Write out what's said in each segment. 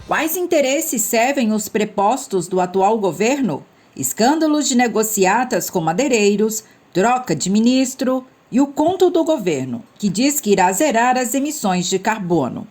Quais interesses servem os prepostos do atual governo? Escândalos de negociatas com madeireiros, troca de ministro e o conto do governo, que diz que irá zerar as emissões de carbono.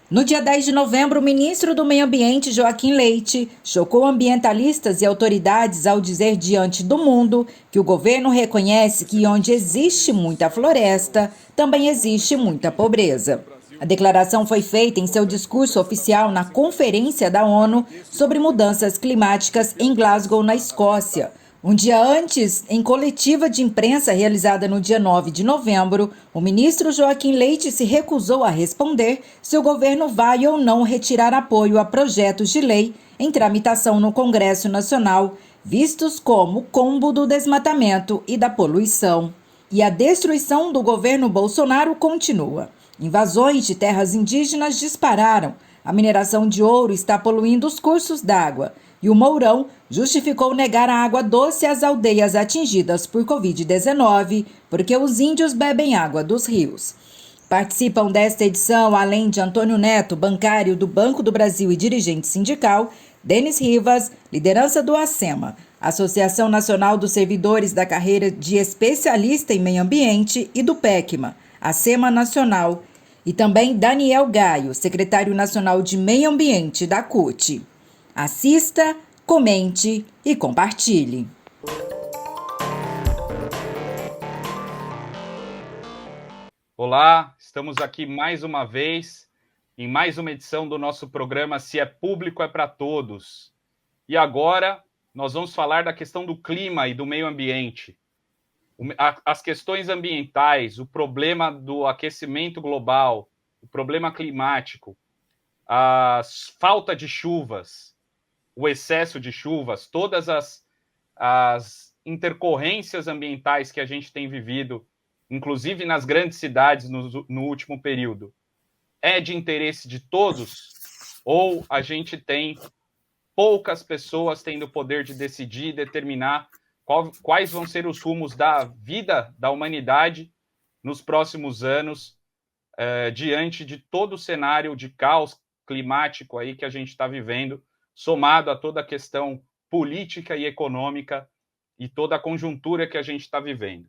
No dia 10 de novembro, o ministro do Meio Ambiente, Joaquim Leite, chocou ambientalistas e autoridades ao dizer diante do mundo que o governo reconhece que onde existe muita floresta, também existe muita pobreza. A declaração foi feita em seu discurso oficial na Conferência da ONU sobre Mudanças Climáticas em Glasgow, na Escócia. Um dia antes, em coletiva de imprensa realizada no dia 9 de novembro, o ministro Joaquim Leite se recusou a responder se o governo vai ou não retirar apoio a projetos de lei em tramitação no Congresso Nacional, vistos como combo do desmatamento e da poluição. E a destruição do governo Bolsonaro continua. Invasões de terras indígenas dispararam. A mineração de ouro está poluindo os cursos d'água. E o Mourão justificou negar a água doce às aldeias atingidas por Covid-19, porque os índios bebem água dos rios. Participam desta edição, além de Antônio Neto, bancário do Banco do Brasil e dirigente sindical, Denis Rivas, liderança do ACEMA, Associação Nacional dos Servidores da Carreira de Especialista em Meio Ambiente, e do PECMA, ACEMA Nacional, e também Daniel Gaio, secretário nacional de Meio Ambiente da CUT. Assista, comente e compartilhe. Olá, estamos aqui mais uma vez, em mais uma edição do nosso programa Se é Público é para Todos. E agora nós vamos falar da questão do clima e do meio ambiente. As questões ambientais, o problema do aquecimento global, o problema climático, a falta de chuvas, o excesso de chuvas, todas as intercorrências ambientais que a gente tem vivido, inclusive nas grandes cidades no último período, é de interesse de todos? Ou a gente tem poucas pessoas tendo o poder de decidir e determinar quais vão ser os rumos da vida da humanidade nos próximos anos, diante de todo o cenário de caos climático aí que a gente está vivendo, somado a toda a questão política e econômica e toda a conjuntura que a gente está vivendo.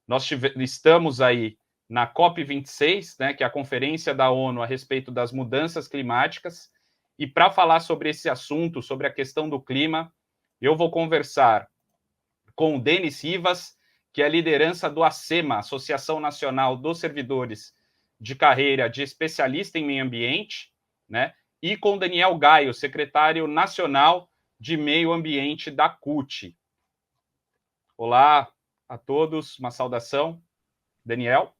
Nós estamos aí na COP26, né, que é a Conferência da ONU a respeito das mudanças climáticas, e para falar sobre esse assunto, sobre a questão do clima, eu vou conversar com o Denis Rivas, que é a liderança do ACEMA, Associação Nacional dos Servidores de Carreira de Especialista em Meio Ambiente, né? E com Daniel Gaio, secretário nacional de Meio Ambiente da CUT. Olá a todos, uma saudação. Daniel?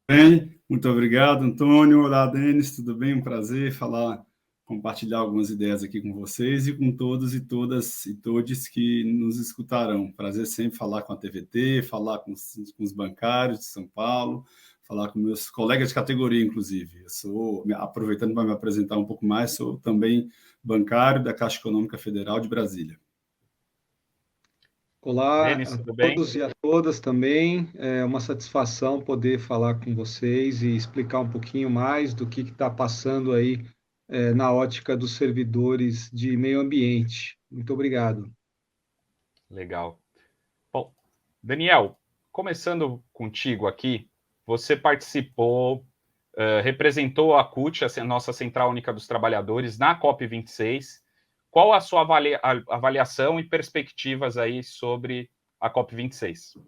Bem, muito obrigado, Antônio. Olá, Denis, tudo bem? Um prazer compartilhar algumas ideias aqui com vocês e com todos e todas e todes que nos escutarão. Prazer sempre falar com a TVT, falar com os bancários de São Paulo, falar com meus colegas de categoria, inclusive. Eu sou, aproveitando para me apresentar um pouco mais, sou também bancário da Caixa Econômica Federal de Brasília. Olá Denis, a tudo bem? todos e a todas também. É uma satisfação poder falar com vocês e explicar um pouquinho mais do que está passando aí na ótica dos servidores de meio ambiente. Muito obrigado. Legal. Bom, Daniel, começando contigo aqui, você participou, representou a CUT, a nossa Central Única dos Trabalhadores, na COP26. Qual a sua avaliação e perspectivas aí sobre a COP26?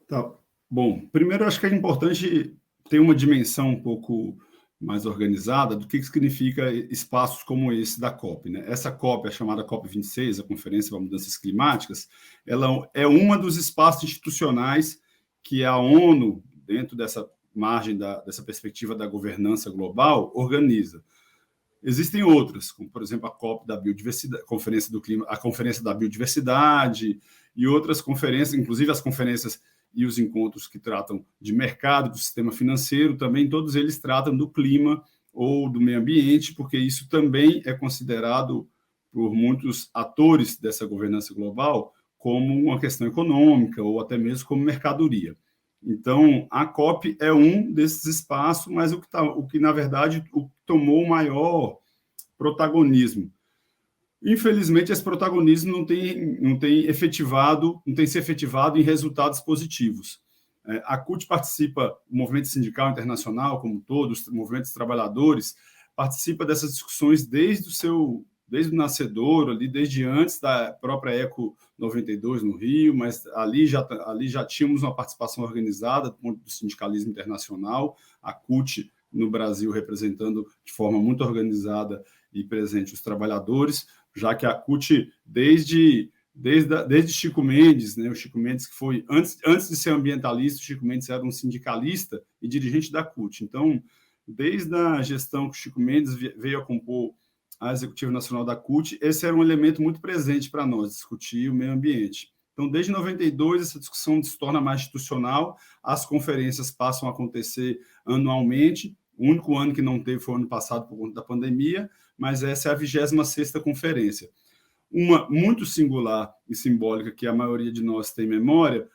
Tá. Bom, primeiro acho que é importante ter uma dimensão um pouco mais organizada do que significa espaços como esse da COP, né? Essa COP, a chamada COP26, a Conferência para Mudanças Climáticas, ela é uma dos espaços institucionais que a ONU, dentro dessa margem dessa perspectiva da governança global, organiza. Existem outras, como, por exemplo, a COP da Biodiversidade, Conferência do Clima, a Conferência da Biodiversidade e outras conferências, inclusive as conferências e os encontros que tratam de mercado, do sistema financeiro, também todos eles tratam do clima ou do meio ambiente, porque isso também é considerado por muitos atores dessa governança global como uma questão econômica ou até mesmo como mercadoria. Então, a COP é um desses espaços, mas o que na verdade, o que tomou maior protagonismo. Infelizmente, esse protagonismo não tem se efetivado em resultados positivos. A CUT participa, o movimento sindical internacional como todos, os movimentos trabalhadores, participa dessas discussões desde o nascedor, ali, desde antes da própria ECO 92 no Rio, mas ali já tínhamos uma participação organizada do ponto do sindicalismo internacional, a CUT no Brasil representando de forma muito organizada e presente os trabalhadores, já que a CUT, desde Chico Mendes, né, o Chico Mendes que foi, antes de ser ambientalista, o Chico Mendes era um sindicalista e dirigente da CUT. Então, desde a gestão que o Chico Mendes veio a compor a Executiva Nacional da CUT, esse era um elemento muito presente para nós, discutir o meio ambiente. Então, desde 92, essa discussão se torna mais institucional, as conferências passam a acontecer anualmente, o único ano que não teve foi o ano passado por conta da pandemia, mas essa é a 26ª conferência. Uma muito singular e simbólica, que a maioria de nós tem memória,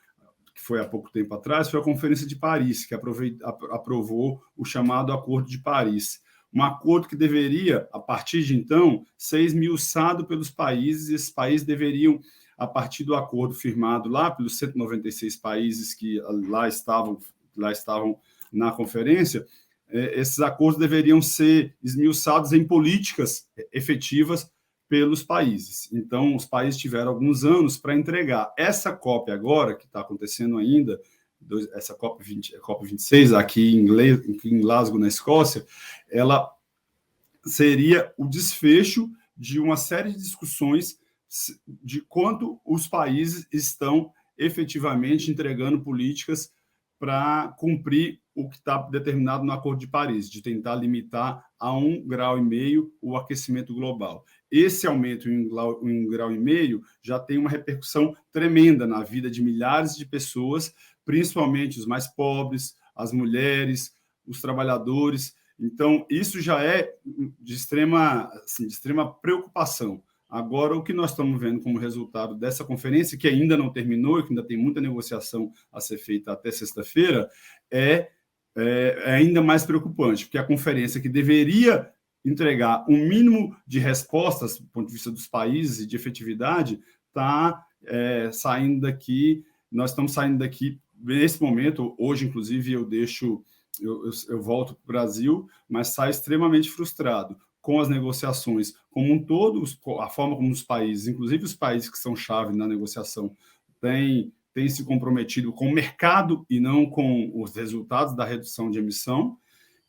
que foi há pouco tempo atrás, foi a Conferência de Paris, que aprovou o chamado Acordo de Paris. Um acordo que deveria, a partir de então, ser esmiuçado pelos países, e esses países deveriam, a partir do acordo firmado lá pelos 196 países que lá estavam na conferência, esses acordos deveriam ser esmiuçados em políticas efetivas pelos países. Então, os países tiveram alguns anos para entregar. Essa COP agora, que está acontecendo ainda, essa COP26, aqui em Glasgow, na Escócia, ela seria o desfecho de uma série de discussões de quanto os países estão efetivamente entregando políticas para cumprir o que está determinado no Acordo de Paris, de tentar limitar a 1,5 grau o aquecimento global. Esse aumento em 1,5 grau já tem uma repercussão tremenda na vida de milhares de pessoas, principalmente os mais pobres, as mulheres, os trabalhadores. Então, isso já é de extrema preocupação. Agora, o que nós estamos vendo como resultado dessa conferência, que ainda não terminou e que ainda tem muita negociação a ser feita até sexta-feira, é ainda mais preocupante, porque a conferência que deveria entregar um mínimo de respostas, do ponto de vista dos países e de efetividade, está saindo daqui. Nós estamos saindo daqui, nesse momento, hoje, inclusive, eu volto para o Brasil, mas saio extremamente frustrado com as negociações como um todo, a forma como os países, inclusive os países que são chave na negociação, têm se comprometido com o mercado e não com os resultados da redução de emissão,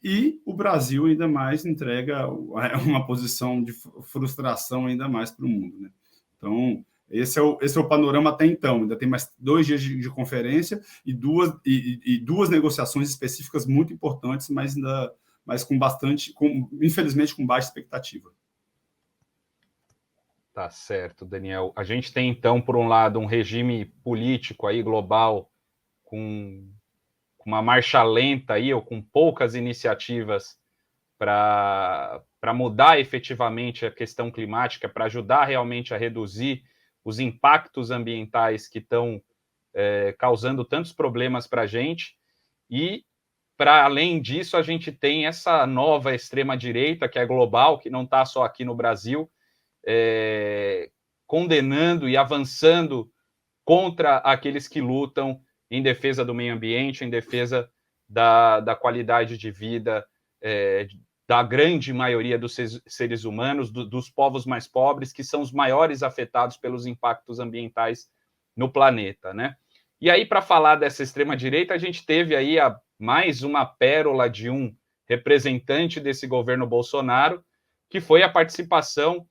e o Brasil ainda mais entrega uma posição de frustração ainda mais para o mundo, né? Então, esse é o panorama até então. Ainda tem mais 2 dias de conferência e duas negociações específicas muito importantes, mas infelizmente com baixa expectativa. Tá certo, Daniel. A gente tem, então, por um lado, um regime político aí global com uma marcha lenta aí, ou com poucas iniciativas para mudar efetivamente a questão climática, para ajudar realmente a reduzir os impactos ambientais que estão causando tantos problemas para a gente. E, para além disso, a gente tem essa nova extrema-direita, que é global, que não está só aqui no Brasil, condenando e avançando contra aqueles que lutam em defesa do meio ambiente, em defesa da qualidade de vida da grande maioria dos seres humanos, dos povos mais pobres, que são os maiores afetados pelos impactos ambientais no planeta, né? E aí, para falar dessa extrema-direita, a gente teve aí mais uma pérola de um representante desse governo Bolsonaro, que foi a participação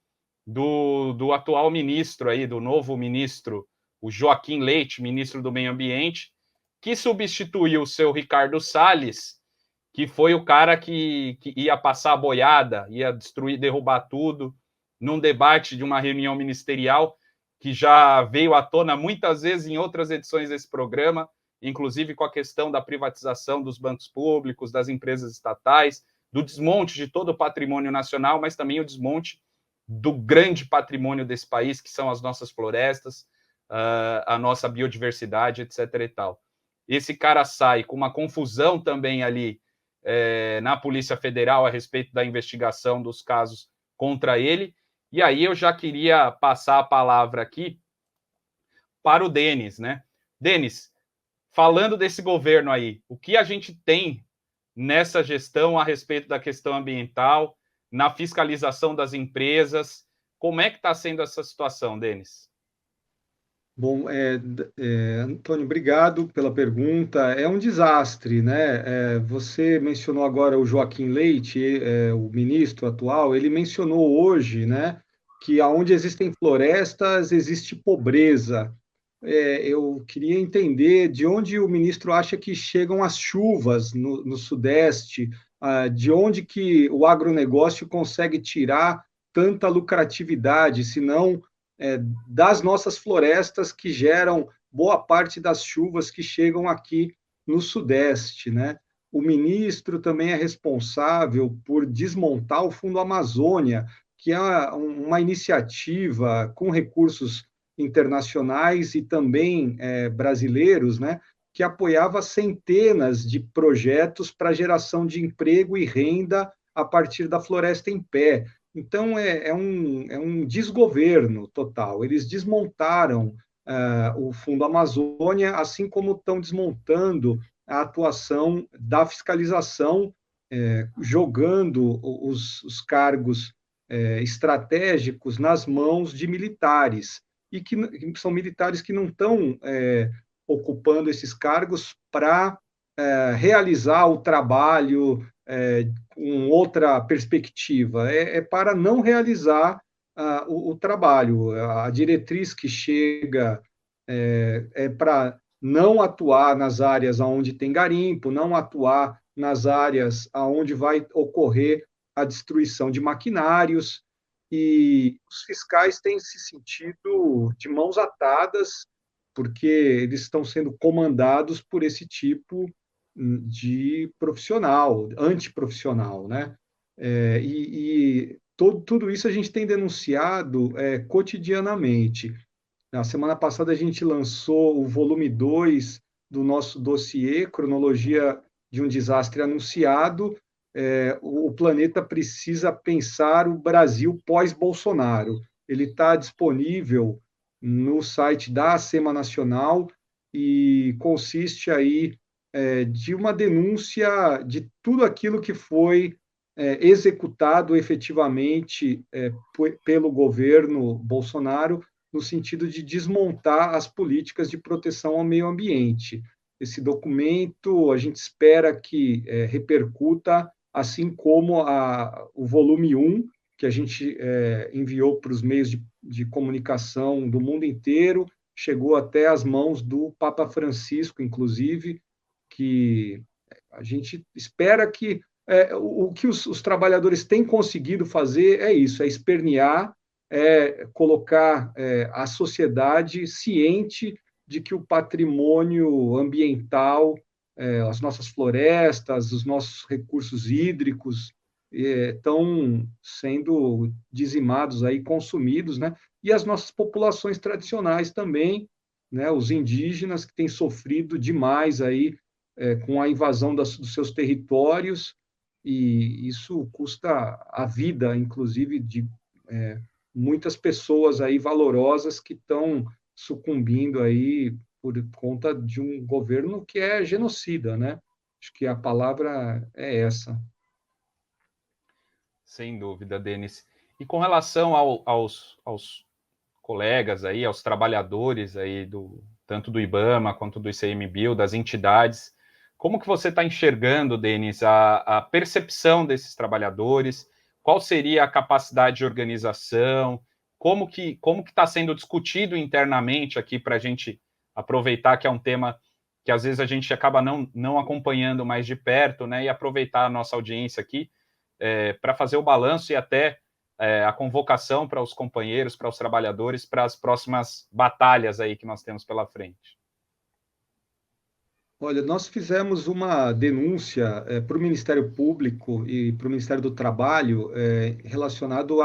do atual ministro aí, do novo ministro, o Joaquim Leite, ministro do Meio Ambiente, que substituiu o seu Ricardo Salles, que foi o cara que ia passar a boiada, ia destruir, derrubar tudo, num debate de uma reunião ministerial que já veio à tona muitas vezes em outras edições desse programa, inclusive com a questão da privatização dos bancos públicos, das empresas estatais, do desmonte de todo o patrimônio nacional, mas também o desmonte do grande patrimônio desse país, que são as nossas florestas, a nossa biodiversidade, etc. e tal. Esse cara sai com uma confusão também ali na Polícia Federal a respeito da investigação dos casos contra ele. E aí eu já queria passar a palavra aqui para o Denis, né? Denis, falando desse governo aí, o que a gente tem nessa gestão a respeito da questão ambiental, na fiscalização das empresas, como é que está sendo essa situação, Denis? Bom, Antônio, obrigado pela pergunta. É um desastre, né? Você mencionou agora o Joaquim Leite, o ministro atual, ele mencionou hoje, né, que aonde existem florestas, existe pobreza. Eu queria entender de onde o ministro acha que chegam as chuvas no Sudeste, de onde que o agronegócio consegue tirar tanta lucratividade, se não das nossas florestas que geram boa parte das chuvas que chegam aqui no Sudeste, né? O ministro também é responsável por desmontar o Fundo Amazônia, que é uma iniciativa com recursos internacionais e também brasileiros, né, que apoiava centenas de projetos para geração de emprego e renda a partir da floresta em pé. Então, é um desgoverno total. Eles desmontaram o Fundo Amazônia, assim como estão desmontando a atuação da fiscalização, jogando os cargos estratégicos nas mãos de militares, e que são militares que não estão ocupando esses cargos para realizar o trabalho com outra perspectiva, para não realizar o trabalho. A diretriz que chega para não atuar nas áreas onde tem garimpo, não atuar nas áreas onde vai ocorrer a destruição de maquinários, e os fiscais têm se sentido de mãos atadas, porque eles estão sendo comandados por esse tipo de profissional, antiprofissional, né? Tudo isso a gente tem denunciado cotidianamente. Na semana passada, a gente lançou o volume 2 do nosso dossiê, Cronologia de um Desastre Anunciado. O planeta precisa pensar o Brasil pós-Bolsonaro. Ele está disponível no site da SEMA Nacional e consiste aí de uma denúncia de tudo aquilo que foi executado efetivamente pelo governo Bolsonaro, no sentido de desmontar as políticas de proteção ao meio ambiente. Esse documento, a gente espera que repercuta, assim como o volume 1, que a gente enviou para os meios de comunicação do mundo inteiro, chegou até as mãos do Papa Francisco, inclusive, que a gente espera que o que os trabalhadores têm conseguido fazer é isso, é espernear, colocar a sociedade ciente de que o patrimônio ambiental, as nossas florestas, os nossos recursos hídricos estão sendo dizimados aí, consumidos, né? E as nossas populações tradicionais também, né? Os indígenas que têm sofrido demais aí com a invasão dos seus territórios, e isso custa a vida, inclusive, de muitas pessoas aí valorosas que estão sucumbindo aí por conta de um governo que é genocida, né? Acho que a palavra é essa. Sem dúvida, Denis. E com relação aos colegas aí, aos trabalhadores aí tanto do IBAMA quanto do ICMBio, das entidades, como que você está enxergando, Denis, a percepção desses trabalhadores? Qual seria a capacidade de organização? Como que está sendo discutido internamente aqui para a gente aproveitar que é um tema que às vezes a gente acaba não acompanhando mais de perto, né? E aproveitar a nossa audiência aqui para fazer o balanço e até a convocação para os companheiros, para os trabalhadores, para as próximas batalhas aí que nós temos pela frente. Olha, nós fizemos uma denúncia para o Ministério Público e para o Ministério do Trabalho relacionado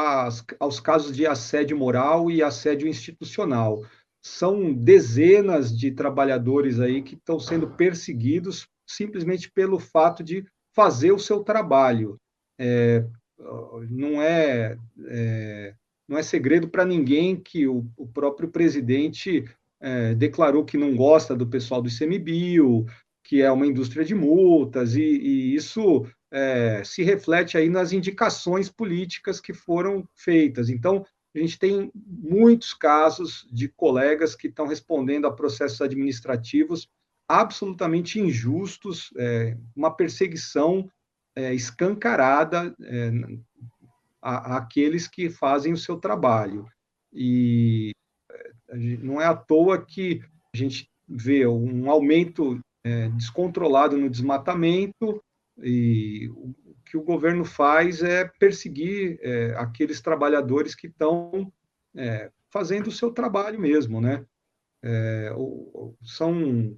aos casos de assédio moral e assédio institucional. São dezenas de trabalhadores aí que estão sendo perseguidos simplesmente pelo fato de fazer o seu trabalho. não não é segredo para ninguém que o próprio presidente declarou que não gosta do pessoal do ICMBio, que é uma indústria de multas, e isso se reflete aí nas indicações políticas que foram feitas. Então, a gente tem muitos casos de colegas que estão respondendo a processos administrativos absolutamente injustos, uma perseguição escancarada àqueles que fazem o seu trabalho. E não é à toa que a gente vê um aumento descontrolado no desmatamento, e o que o governo faz é perseguir aqueles trabalhadores que estão fazendo o seu trabalho mesmo, né? São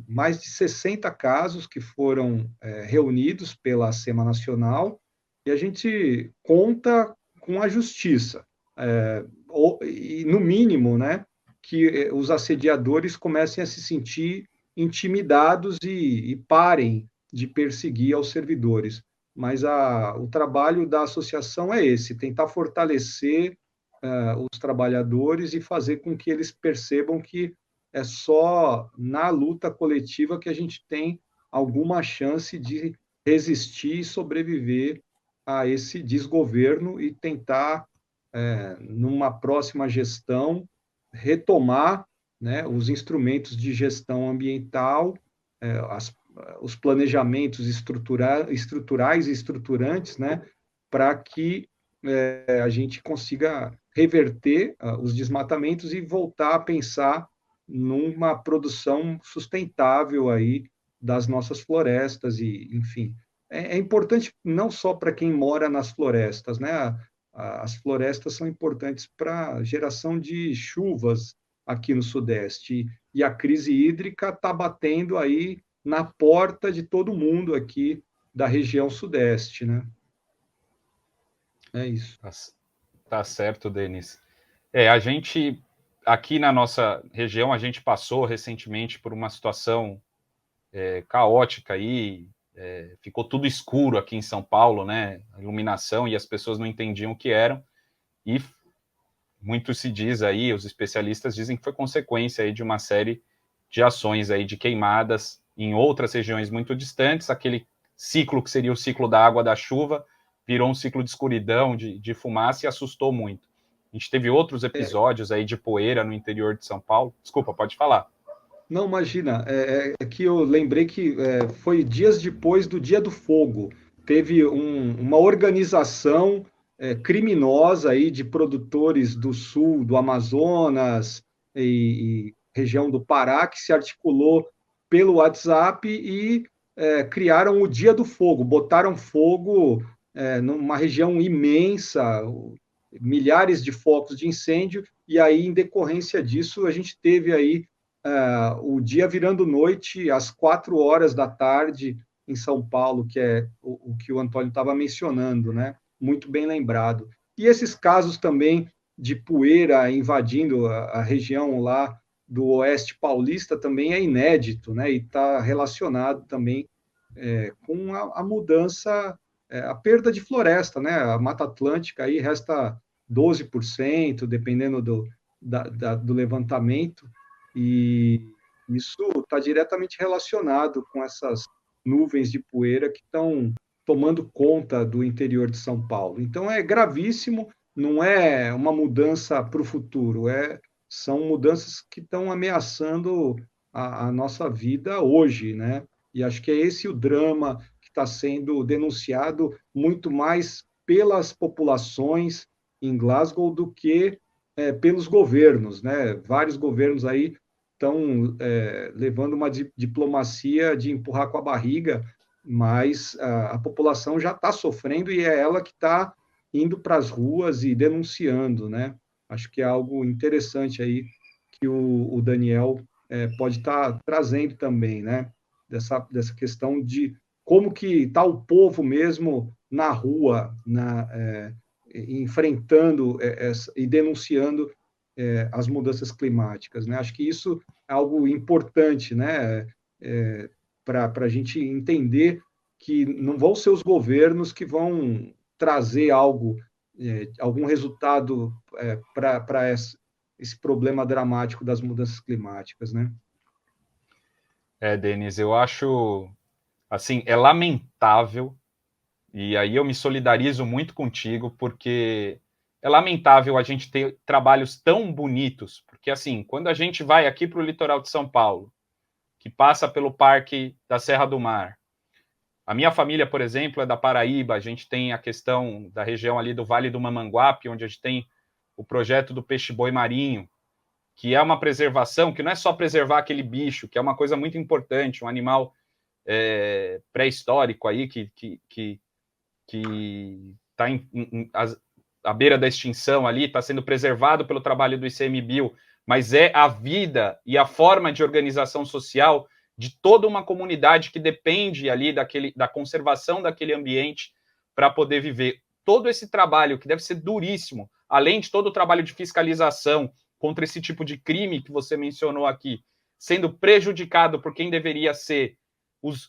mais de 60 casos que foram reunidos pela SEMA Nacional, e a gente conta com a justiça. E, no mínimo, né, que os assediadores comecem a se sentir intimidados e parem de perseguir aos servidores. Mas o trabalho da associação é esse: tentar fortalecer os trabalhadores e fazer com que eles percebam que é só na luta coletiva que a gente tem alguma chance de resistir e sobreviver a esse desgoverno e tentar, numa próxima gestão, retomar, né, os instrumentos de gestão ambiental, os planejamentos estruturais e estruturantes, né, para que a gente consiga reverter os desmatamentos e voltar a pensar numa produção sustentável aí das nossas florestas e, enfim, é importante não só para quem mora nas florestas, né? As florestas são importantes para a geração de chuvas aqui no Sudeste, e a crise hídrica está batendo aí na porta de todo mundo aqui da região Sudeste, né? É isso. Tá certo, Denis. A gente, aqui na nossa região, a gente passou recentemente por uma situação caótica aí, ficou tudo escuro aqui em São Paulo, né? A iluminação, e as pessoas não entendiam o que eram, e muito se diz aí, os especialistas dizem que foi consequência aí de uma série de ações aí de queimadas em outras regiões muito distantes. Aquele ciclo que seria o ciclo da água da chuva virou um ciclo de escuridão, de fumaça, e assustou muito. A gente teve outros episódios aí de poeira no interior de São Paulo. Desculpa, pode falar. Não, imagina, é que eu lembrei que foi dias depois do Dia do Fogo. Teve uma organização criminosa aí de produtores do sul, do Amazonas e região do Pará, que se articulou pelo WhatsApp e criaram o Dia do Fogo, botaram fogo numa região imensa, milhares de focos de incêndio, e aí, em decorrência disso, a gente teve aí o dia virando noite às 4 horas da tarde em São Paulo, que é o que o Antônio estava mencionando, né? Muito bem lembrado. E esses casos também de poeira invadindo a região lá do Oeste Paulista também é inédito, né? E está relacionado também com a mudança, a perda de floresta, né? A Mata Atlântica aí resta 12%, dependendo do levantamento, e isso está diretamente relacionado com essas nuvens de poeira que estão tomando conta do interior de São Paulo. Então, é gravíssimo, não é uma mudança para o futuro, são mudanças que estão ameaçando a nossa vida hoje, né? E acho que é esse o drama que está sendo denunciado muito mais pelas populações em Glasgow do que pelos governos, né? Vários governos aí estão levando uma diplomacia de empurrar com a barriga, mas a população já está sofrendo e é ela que está indo para as ruas e denunciando, né? Acho que é algo interessante aí que o Daniel pode estar trazendo também, né? Dessa questão de como que está o povo mesmo na rua, enfrentando e denunciando as mudanças climáticas, né? Acho que isso é algo importante, né? Para a gente entender que não vão ser os governos que vão trazer algo, algum resultado para esse problema dramático das mudanças climáticas, né? Denis, eu acho, assim, é lamentável, e aí eu me solidarizo muito contigo, porque é lamentável a gente ter trabalhos tão bonitos, porque, assim, quando a gente vai aqui para o litoral de São Paulo, que passa pelo Parque da Serra do Mar, a minha família, por exemplo, é da Paraíba, a gente tem a questão da região ali do Vale do Mamanguape, onde a gente tem o projeto do peixe-boi marinho, que é uma preservação, que não é só preservar aquele bicho, que é uma coisa muito importante, um animal pré-histórico aí, que está à beira da extinção ali, está sendo preservado pelo trabalho do ICMBio, mas é a vida e a forma de organização social de toda uma comunidade que depende ali da conservação daquele ambiente para poder viver. Todo esse trabalho, que deve ser duríssimo, além de todo o trabalho de fiscalização contra esse tipo de crime que você mencionou aqui, sendo prejudicado por quem deveria ser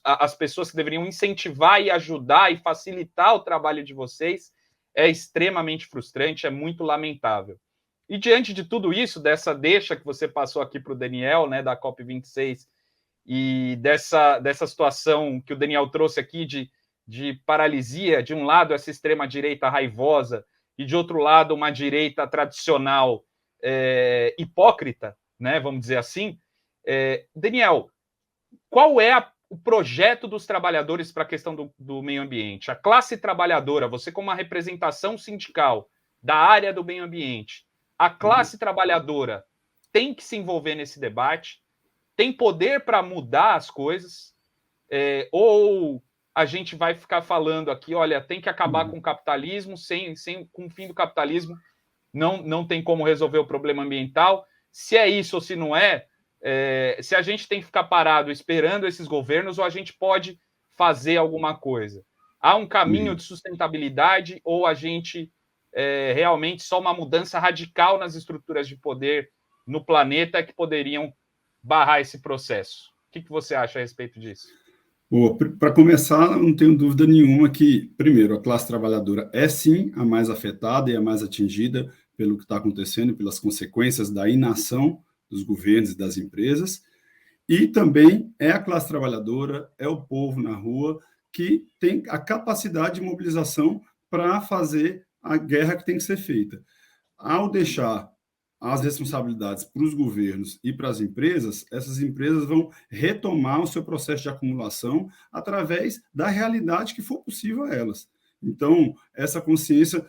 as pessoas que deveriam incentivar e ajudar e facilitar o trabalho de vocês, é extremamente frustrante, é muito lamentável. E diante de tudo isso, dessa deixa que você passou aqui para o Daniel, né, da COP26, e dessa situação que o Daniel trouxe aqui de paralisia, de um lado essa extrema-direita raivosa e de outro lado uma direita tradicional hipócrita, né, vamos dizer assim. Daniel, qual é o projeto dos trabalhadores para a questão do meio ambiente? A classe trabalhadora, você como uma representação sindical da área do meio ambiente, a classe trabalhadora tem que se envolver nesse debate, tem poder para mudar as coisas, ou a gente vai ficar falando aqui, olha, tem que acabar com o capitalismo, com o fim do capitalismo, não tem como resolver o problema ambiental. Se é isso ou se não se a gente tem que ficar parado esperando esses governos, ou a gente pode fazer alguma coisa. Há um caminho de sustentabilidade, ou a gente realmente só uma mudança radical nas estruturas de poder no planeta que poderiam barrar esse processo? O que você acha a respeito disso? Para começar, não tenho dúvida nenhuma que, primeiro, a classe trabalhadora é sim a mais afetada e a mais atingida pelo que está acontecendo, pelas consequências da inação dos governos e das empresas, e também é a classe trabalhadora, é o povo na rua que tem a capacidade de mobilização para fazer a guerra que tem que ser feita. Ao deixar as responsabilidades para os governos e para as empresas, essas empresas vão retomar o seu processo de acumulação através da realidade que for possível a elas. Então, essa consciência,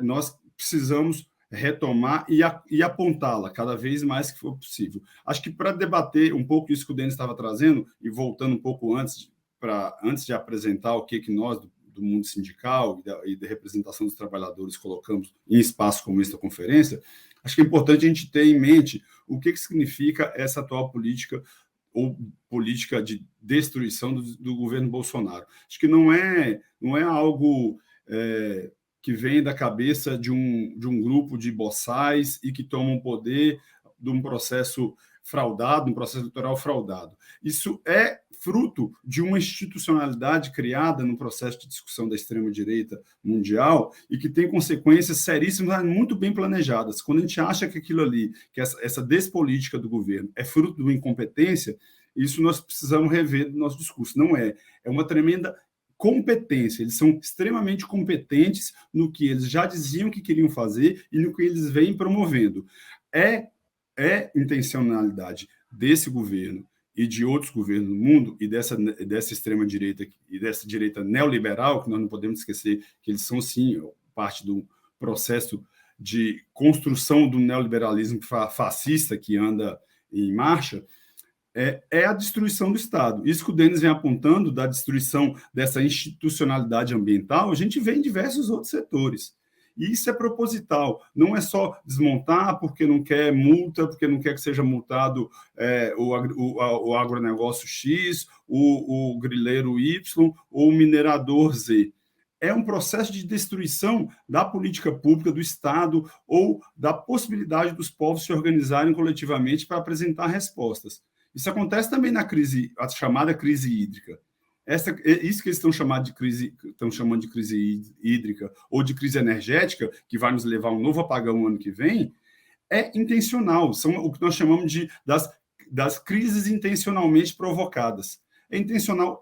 nós precisamos retomar e apontá-la cada vez mais que for possível. Acho que para debater um pouco isso que o Denis estava trazendo, e voltando um pouco antes de apresentar o que nós, do mundo sindical e da representação dos trabalhadores, colocamos em espaços como esta conferência, acho que é importante a gente ter em mente o que significa essa atual política, ou política de destruição do governo Bolsonaro. Acho que não é algo que vem da cabeça de um grupo de boçais e que tomam poder de um processo fraudado, um processo eleitoral fraudado. Isso é fruto de uma institucionalidade criada no processo de discussão da extrema-direita mundial e que tem consequências seríssimas, muito bem planejadas. Quando a gente acha que aquilo ali, que essa despolítica do governo é fruto de uma incompetência, isso nós precisamos rever no nosso discurso. Não é. É uma tremenda competência. Eles são extremamente competentes no que eles já diziam que queriam fazer e no que eles vêm promovendo. É intencionalidade desse governo e de outros governos do mundo, e dessa extrema-direita e dessa direita neoliberal, que nós não podemos esquecer que eles são, sim, parte do processo de construção do neoliberalismo fascista que anda em marcha, é a destruição do Estado. Isso que o Denis vem apontando, da destruição dessa institucionalidade ambiental, a gente vê em diversos outros setores. E isso é proposital, não é só desmontar porque não quer multa, porque não quer que seja multado o agronegócio X, o grileiro Y ou o minerador Z. É um processo de destruição da política pública, do Estado, ou da possibilidade dos povos se organizarem coletivamente para apresentar respostas. Isso acontece também na crise, a chamada crise hídrica. Isso que eles estão chamando de crise hídrica ou de crise energética, que vai nos levar a um novo apagão no ano que vem, é intencional. São o que nós chamamos das crises intencionalmente provocadas. É intencional,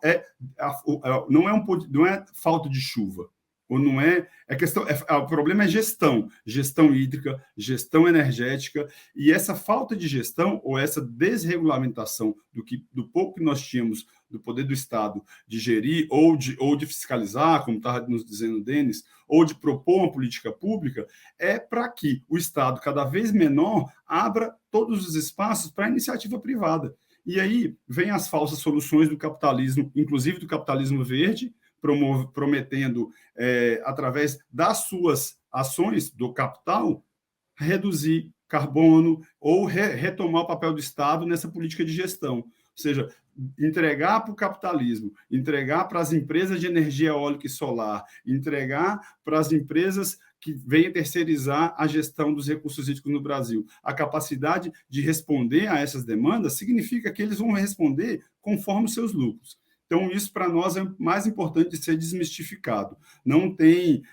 não é falta de chuva, ou não é questão. O problema é gestão hídrica, gestão energética, e essa falta de gestão ou essa desregulamentação do pouco que nós tínhamos do poder do Estado de gerir ou de fiscalizar, como estava nos dizendo o Denis, ou de propor uma política pública, é para que o Estado, cada vez menor, abra todos os espaços para a iniciativa privada. E aí vem as falsas soluções do capitalismo, inclusive do capitalismo verde, prometendo, através das suas ações do capital, reduzir carbono ou retomar o papel do Estado nessa política de gestão. Ou seja, entregar para o capitalismo, entregar para as empresas de energia eólica e solar, entregar para as empresas que venham terceirizar a gestão dos recursos hídricos no Brasil. A capacidade de responder a essas demandas significa que eles vão responder conforme os seus lucros. Então, isso para nós é mais importante de ser desmistificado. Não tem,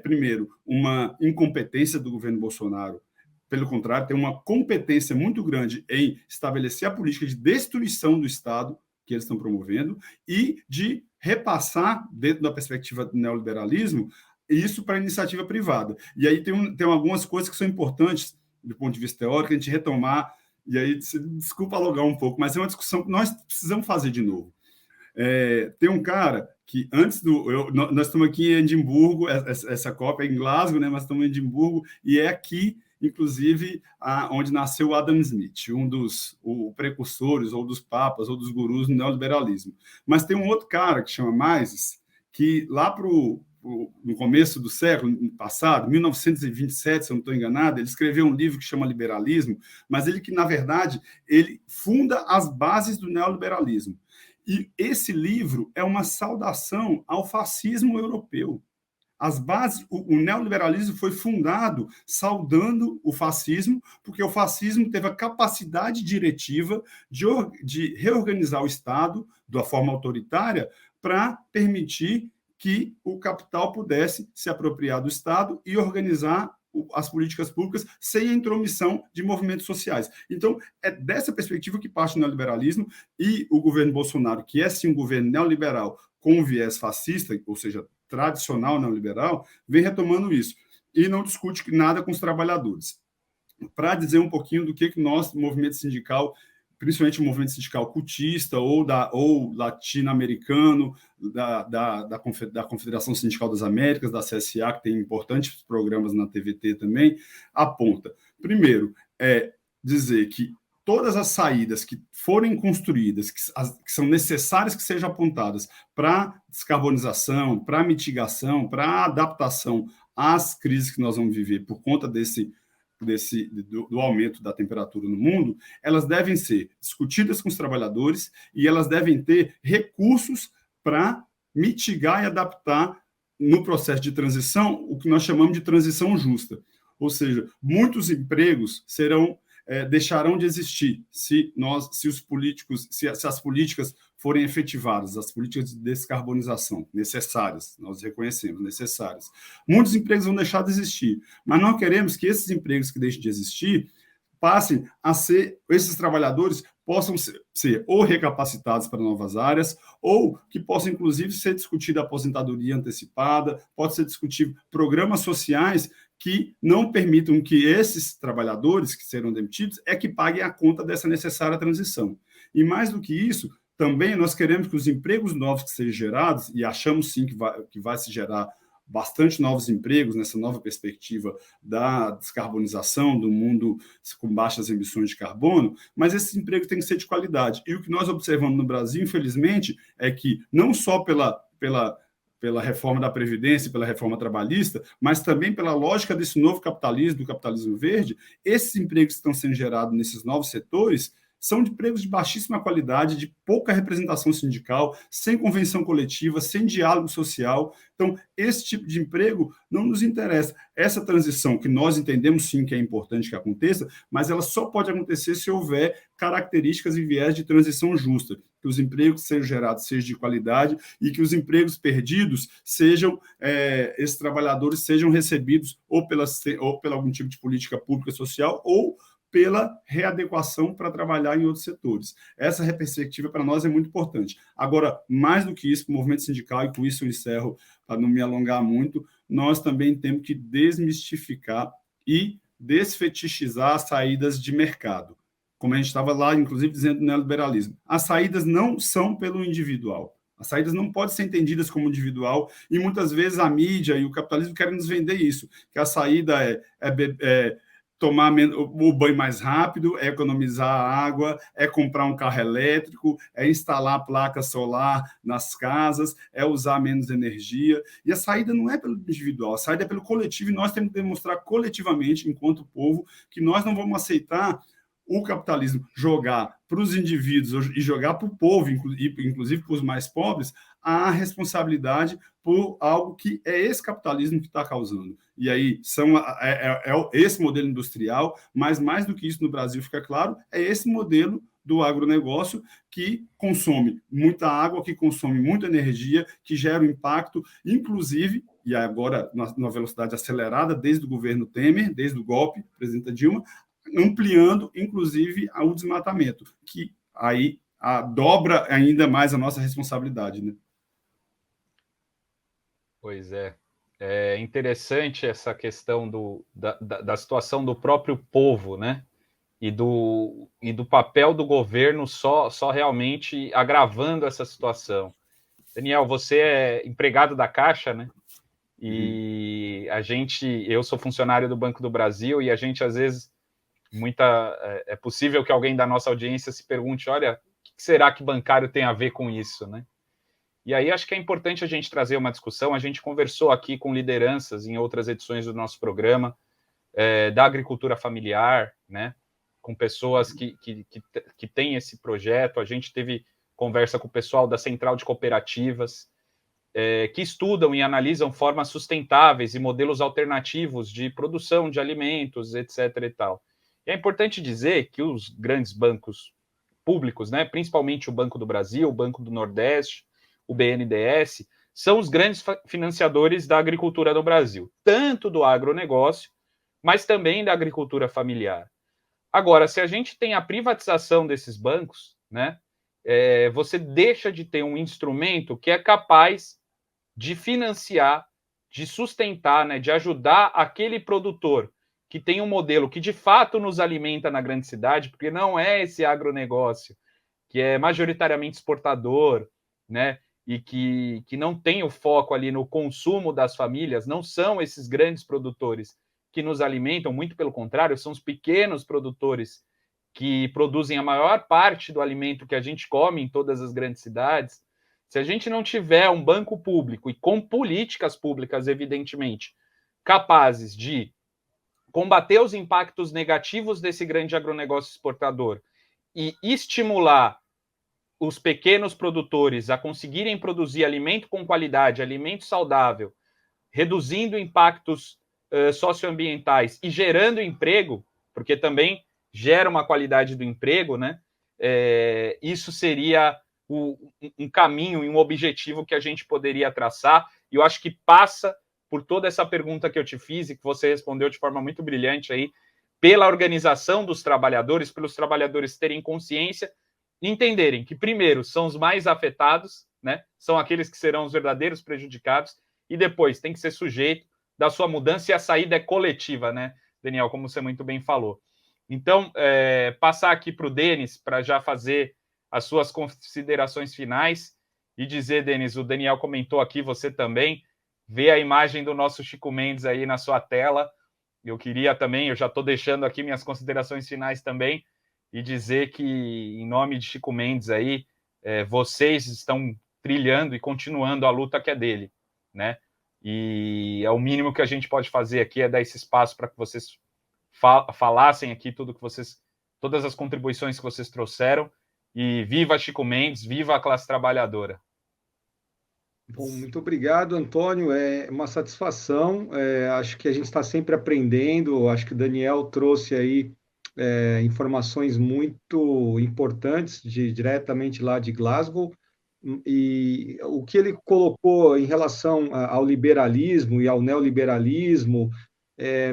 primeiro, uma incompetência do governo Bolsonaro. Pelo contrário, tem uma competência muito grande em estabelecer a política de destruição do Estado que eles estão promovendo e de repassar, dentro da perspectiva do neoliberalismo, isso para a iniciativa privada. E aí tem algumas coisas que são importantes, do ponto de vista teórico, a gente retomar, e aí, desculpa alongar um pouco, mas é uma discussão que nós precisamos fazer de novo. Tem um cara que antes nós estamos aqui em Edimburgo, essa COP é em Glasgow, né, mas estamos em Edimburgo, e é aqui, inclusive, onde nasceu o Adam Smith, um dos precursores, ou dos papas, ou dos gurus do neoliberalismo. Mas tem um outro cara que chama Mises, que lá no começo do século passado, 1927, se eu não estou enganado, ele escreveu um livro que chama Liberalismo, mas ele que, na verdade, ele funda as bases do neoliberalismo. E esse livro é uma saudação ao fascismo europeu. As bases, o neoliberalismo foi fundado saudando o fascismo, porque o fascismo teve a capacidade diretiva de reorganizar o Estado de uma forma autoritária para permitir que o capital pudesse se apropriar do Estado e organizar as políticas públicas sem a intromissão de movimentos sociais. Então, é dessa perspectiva que parte o neoliberalismo, e o governo Bolsonaro, que é sim um governo neoliberal com viés fascista, ou seja, tradicional neoliberal, vem retomando isso e não discute nada com os trabalhadores. Para dizer um pouquinho do que nós, movimento sindical, principalmente o movimento sindical cultista ou latino-americano, da Confederação Sindical das Américas, da CSA, que tem importantes programas na TVT também, aponta. Primeiro, dizer que todas as saídas que forem construídas, que são necessárias que sejam apontadas para descarbonização, para mitigação, para adaptação às crises que nós vamos viver por conta do aumento da temperatura no mundo, elas devem ser discutidas com os trabalhadores e elas devem ter recursos para mitigar e adaptar no processo de transição o que nós chamamos de transição justa. Ou seja, muitos empregos deixarão de existir se as políticas forem efetivadas, as políticas de descarbonização necessárias, nós reconhecemos, necessárias. Muitos empregos vão deixar de existir, mas nós queremos que esses empregos que deixem de existir passem a ser, esses trabalhadores possam ser ou recapacitados para novas áreas, ou que possam, inclusive, ser discutida a aposentadoria antecipada, pode ser discutido programas sociais que não permitam que esses trabalhadores que serão demitidos que paguem a conta dessa necessária transição. E mais do que isso, também nós queremos que os empregos novos que sejam gerados, e achamos sim que vai se gerar bastante novos empregos nessa nova perspectiva da descarbonização do mundo com baixas emissões de carbono, mas esses empregos têm que ser de qualidade. E o que nós observamos no Brasil, infelizmente, é que não só pela reforma da Previdência, pela reforma trabalhista, mas também pela lógica desse novo capitalismo, do capitalismo verde, esses empregos que estão sendo gerados nesses novos setores são de empregos de baixíssima qualidade, de pouca representação sindical, sem convenção coletiva, sem diálogo social. Então, esse tipo de emprego não nos interessa. Essa transição, que nós entendemos sim que é importante que aconteça, mas ela só pode acontecer se houver características e viés de transição justa. que os empregos que sejam gerados sejam de qualidade e que os empregos perdidos sejam, esses trabalhadores sejam recebidos ou pela algum tipo de política pública social ou pela readequação para trabalhar em outros setores. Essa perspectiva para nós é muito importante. Agora, mais do que isso, o movimento sindical, e com isso eu encerro para não me alongar muito, nós também temos que desmistificar e desfetichizar as saídas de mercado. Como a gente estava lá, inclusive, dizendo no neoliberalismo. As saídas não são pelo individual. As saídas não podem ser entendidas como individual e muitas vezes a mídia e o capitalismo querem nos vender isso, que a saída é tomar o banho mais rápido, é economizar água, é comprar um carro elétrico, é instalar placa solar nas casas, é usar menos energia. E a saída não é pelo individual, a saída é pelo coletivo, e nós temos que demonstrar coletivamente, enquanto povo, que nós não vamos aceitar o capitalismo jogar para os indivíduos e jogar para o povo, inclusive para os mais pobres, a responsabilidade por algo que é esse capitalismo que está causando. E aí esse modelo industrial, mas mais do que isso no Brasil, fica claro, é esse modelo do agronegócio que consome muita água, que consome muita energia, que gera um impacto, inclusive, e agora na velocidade acelerada, desde o governo Temer, desde o golpe, presidenta Dilma, ampliando, inclusive, o desmatamento, que aí dobra ainda mais a nossa responsabilidade, né? Pois é. É interessante essa questão da situação do próprio povo, né? E do papel do governo só realmente agravando essa situação. Daniel, você é empregado da Caixa, né? E eu sou funcionário do Banco do Brasil e a gente, às vezes, é possível que alguém da nossa audiência se pergunte, olha, o que será que bancário tem a ver com isso, né? E aí acho que é importante a gente trazer uma discussão. A gente conversou aqui com lideranças em outras edições do nosso programa, da agricultura familiar, né? Com pessoas que têm esse projeto. A gente teve conversa com o pessoal da Central de Cooperativas, que estudam e analisam formas sustentáveis e modelos alternativos de produção de alimentos, etc. e tal. E é importante dizer que os grandes bancos públicos, né, principalmente o Banco do Brasil, o Banco do Nordeste, o BNDES, são os grandes financiadores da agricultura no Brasil, tanto do agronegócio, mas também da agricultura familiar. Agora, se a gente tem a privatização desses bancos, né, você deixa de ter um instrumento que é capaz de financiar, de sustentar, né, de ajudar aquele produtor que tem um modelo que de fato nos alimenta na grande cidade, porque não é esse agronegócio que é majoritariamente exportador, né, e que não tem o foco ali no consumo das famílias, não são esses grandes produtores que nos alimentam, muito pelo contrário, são os pequenos produtores que produzem a maior parte do alimento que a gente come em todas as grandes cidades. Se a gente não tiver um banco público e com políticas públicas, evidentemente, capazes de combater os impactos negativos desse grande agronegócio exportador e estimular os pequenos produtores a conseguirem produzir alimento com qualidade, alimento saudável, reduzindo impactos socioambientais e gerando emprego, porque também gera uma qualidade do emprego, né? Isso seria um caminho e um objetivo que a gente poderia traçar, e eu acho que passa por toda essa pergunta que eu te fiz e que você respondeu de forma muito brilhante aí, pela organização dos trabalhadores, pelos trabalhadores terem consciência e entenderem que, primeiro, são os mais afetados, né? São aqueles que serão os verdadeiros prejudicados, e depois tem que ser sujeito da sua mudança, e a saída é coletiva, né, Daniel, como você muito bem falou. Então, passar aqui para o Denis, para já fazer as suas considerações finais, e dizer, Denis, o Daniel comentou aqui, você também, vê a imagem do nosso Chico Mendes aí na sua tela. Eu queria também, eu já estou deixando aqui minhas considerações finais também, e dizer que, em nome de Chico Mendes aí, vocês estão trilhando e continuando a luta que é dele, né? E é o mínimo que a gente pode fazer aqui, é dar esse espaço para que vocês falassem aqui todas as contribuições que vocês trouxeram, e viva Chico Mendes, viva a classe trabalhadora. Bom, muito obrigado, Antônio. É uma satisfação. Acho que a gente está sempre aprendendo. Acho que o Daniel trouxe aí informações muito importantes diretamente lá de Glasgow, e o que ele colocou em relação ao liberalismo e ao neoliberalismo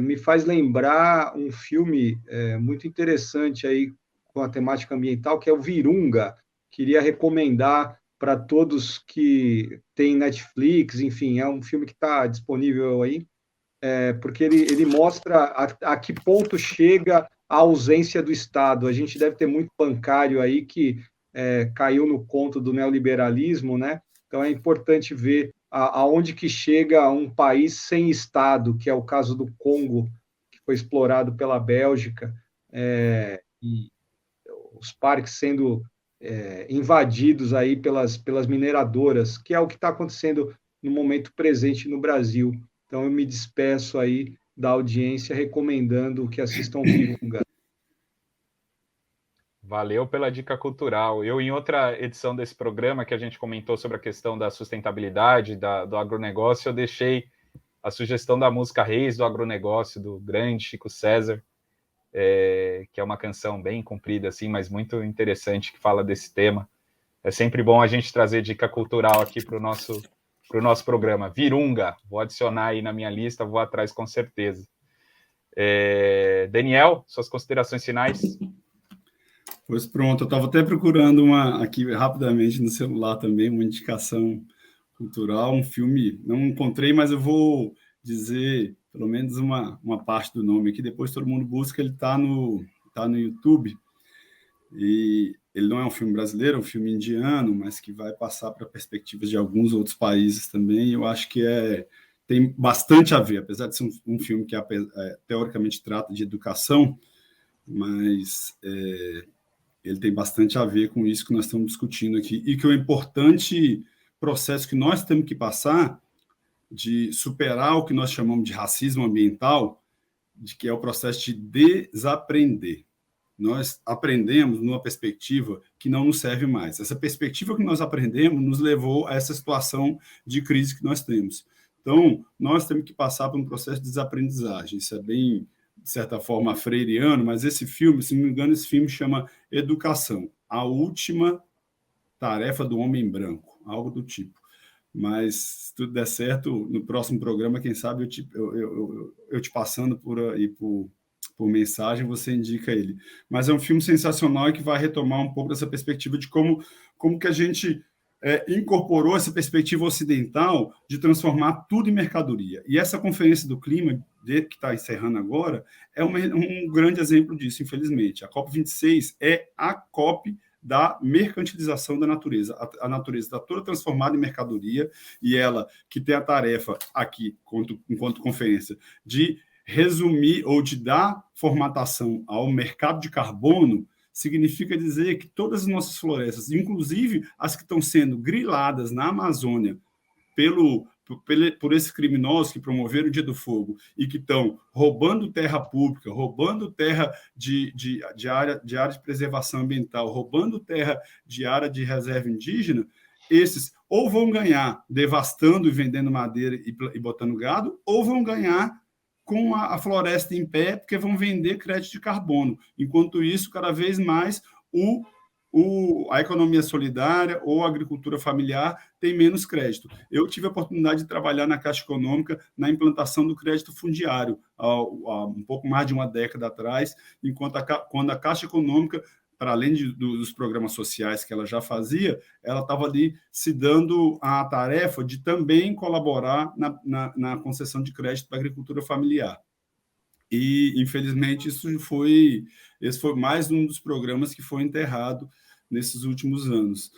me faz lembrar um filme muito interessante aí com a temática ambiental, que é o Virunga. Queria recomendar para todos que têm Netflix, enfim, é um filme que está disponível aí, porque ele mostra a que ponto chega a ausência do Estado. A gente deve ter muito bancário aí que caiu no conto do neoliberalismo, né? Então é importante ver aonde que chega um país sem Estado, que é o caso do Congo, que foi explorado pela Bélgica, e os parques sendo invadidos aí pelas mineradoras, que é o que está acontecendo no momento presente no Brasil. Então, eu me despeço aí da audiência recomendando que assistam Virunga. Valeu pela dica cultural. Eu, em outra edição desse programa, que a gente comentou sobre a questão da sustentabilidade, do agronegócio, eu deixei a sugestão da música Reis do Agronegócio, do grande Chico César, que é uma canção bem comprida, assim, mas muito interessante, que fala desse tema. É sempre bom a gente trazer dica cultural aqui para o nosso programa. Virunga, vou adicionar aí na minha lista, vou atrás com certeza. Daniel, suas considerações finais? Pois pronto, eu estava até procurando aqui rapidamente no celular também, uma indicação cultural, um filme, não encontrei, mas eu vou dizer pelo menos uma parte do nome aqui, depois todo mundo busca, ele está no YouTube, e ele não é um filme brasileiro, é um filme indiano, mas que vai passar para perspectivas de alguns outros países também, e eu acho que tem bastante a ver, apesar de ser um filme que teoricamente trata de educação, mas ele tem bastante a ver com isso que nós estamos discutindo aqui, e que o importante processo que nós temos que passar de superar o que nós chamamos de racismo ambiental, que é o processo de desaprender. Nós aprendemos numa perspectiva que não nos serve mais. Essa perspectiva que nós aprendemos nos levou a essa situação de crise que nós temos. Então, nós temos que passar por um processo de desaprendizagem. Isso é bem, de certa forma, freiriano, mas esse filme, se não me engano, esse filme chama Educação, a última tarefa do homem branco, algo do tipo. Mas, se tudo der certo, no próximo programa, quem sabe eu te passando por mensagem, você indica ele. Mas é um filme sensacional e que vai retomar um pouco dessa perspectiva de como que a gente incorporou essa perspectiva ocidental de transformar tudo em mercadoria. E essa Conferência do Clima, que está encerrando agora, é um grande exemplo disso, infelizmente. A COP26 é a COP da mercantilização da natureza. A natureza está toda transformada em mercadoria, e ela, que tem a tarefa aqui, enquanto conferência, de resumir ou de dar formatação ao mercado de carbono, significa dizer que todas as nossas florestas, inclusive as que estão sendo griladas na Amazônia por esses criminosos que promoveram o Dia do Fogo e que estão roubando terra pública, roubando terra de área de preservação ambiental, roubando terra de área de reserva indígena, esses ou vão ganhar devastando e vendendo madeira e botando gado, ou vão ganhar com a floresta em pé, porque vão vender crédito de carbono. Enquanto isso, cada vez mais a economia solidária ou a agricultura familiar tem menos crédito. Eu tive a oportunidade de trabalhar na Caixa Econômica na implantação do crédito fundiário, há um pouco mais de uma década atrás, quando a Caixa Econômica, para além dos programas sociais que ela já fazia, ela estava ali se dando a tarefa de também colaborar na concessão de crédito para a agricultura familiar. E, infelizmente, esse foi mais um dos programas que foi enterrado nesses últimos anos.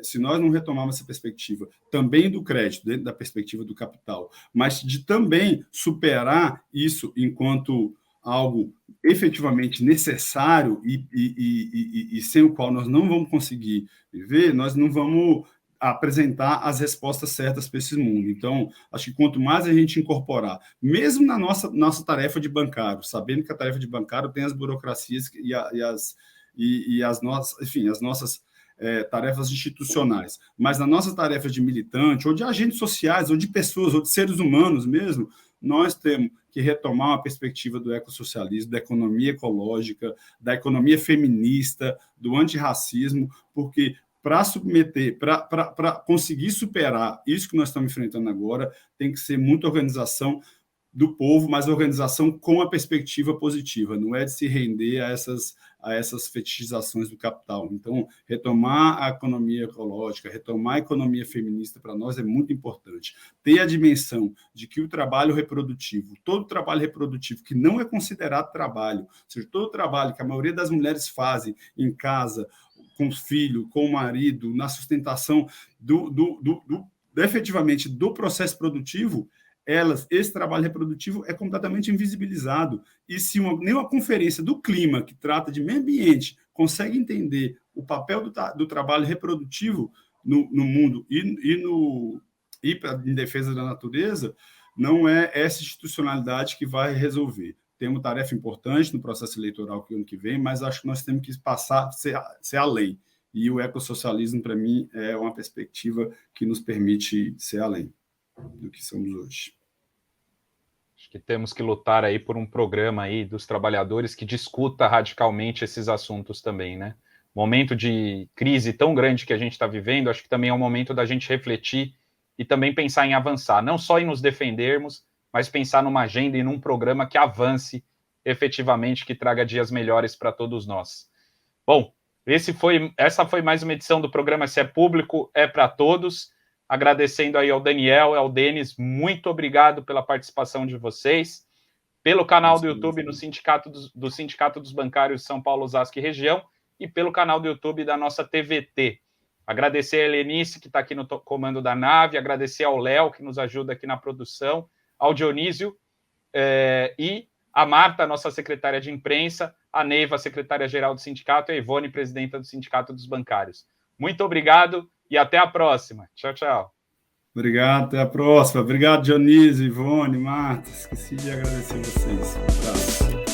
Se nós não retomarmos essa perspectiva, também do crédito, dentro da perspectiva do capital, mas de também superar isso enquanto algo efetivamente necessário e sem o qual nós não vamos conseguir viver, nós não vamos apresentar as respostas certas para esse mundo. Então, acho que quanto mais a gente incorporar, mesmo na nossa tarefa de bancário, sabendo que a tarefa de bancário tem as burocracias e as nossas tarefas institucionais, mas na nossa tarefa de militante, ou de agentes sociais, ou de pessoas, ou de seres humanos mesmo, nós temos que retomar uma perspectiva do ecossocialismo, da economia ecológica, da economia feminista, do antirracismo, porque para conseguir superar isso que nós estamos enfrentando agora, tem que ser muita organização do povo, mas organização com a perspectiva positiva, não é de se render a essas fetichizações do capital. Então, retomar a economia ecológica, retomar a economia feminista, para nós é muito importante. Ter a dimensão de que o trabalho reprodutivo, todo trabalho reprodutivo que não é considerado trabalho, ou seja, todo trabalho que a maioria das mulheres fazem em casa, com o filho, com o marido, na sustentação efetivamente do processo produtivo, esse trabalho reprodutivo é completamente invisibilizado. E se nenhuma conferência do clima, que trata de meio ambiente, consegue entender o papel do trabalho reprodutivo no mundo e em defesa da natureza, não é essa institucionalidade que vai resolver. Tem uma tarefa importante no processo eleitoral que ano que vem, mas acho que nós temos que passar, ser além. E o ecossocialismo, para mim, é uma perspectiva que nos permite ser além do que somos hoje. Acho que temos que lutar aí por um programa aí dos trabalhadores que discuta radicalmente esses assuntos também, né? Momento de crise tão grande que a gente está vivendo, acho que também é um momento da gente refletir e também pensar em avançar, não só em nos defendermos, mas pensar numa agenda e num programa que avance efetivamente, que traga dias melhores para todos nós. Bom, essa foi mais uma edição do programa Se é Público, é para Todos. Agradecendo aí ao Daniel e ao Denis, muito obrigado pela participação de vocês, pelo canal do YouTube do Sindicato dos Bancários de São Paulo, Osasco e Região, e pelo canal do YouTube da nossa TVT. Agradecer a Helenice, que está aqui no comando da nave, agradecer ao Léo, que nos ajuda aqui na produção, ao Dionísio, e a Marta, nossa secretária de imprensa, a Neiva, secretária-geral do sindicato, e a Ivone, presidenta do Sindicato dos Bancários. Muito obrigado e até a próxima. Tchau, tchau. Obrigado, até a próxima. Obrigado, Dionísio, Ivone, Marta. Esqueci de agradecer vocês. Um abraço.